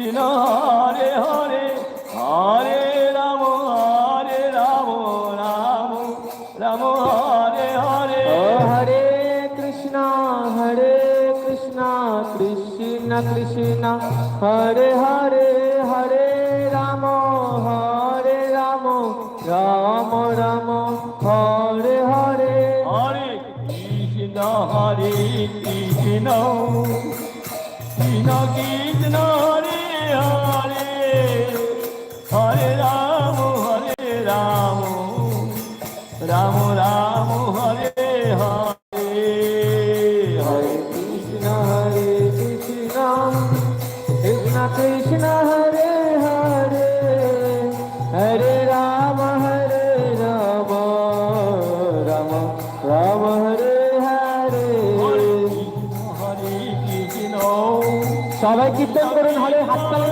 কৃষ্ণ হরে হরে হরে রাম রাম রাম হরে হরে। হরে কৃষ্ণ কৃষ্ণ কৃষ্ণ হরে হরে হরে রাম রাম রাম হরে হরে। হরে কৃষ্ণ কৃষ্ণ কৃষ্ণ হরে হরে হরে রাম রাম রাম হরে হরে। হরে কৃষ্ণ কৃষ্ণ কৃষ্ণ হরে হরে হরে রাম রাম রাম হরে হরে। হরে কৃষ্ণ। সবাই কীর্তন করুন, হলে হাত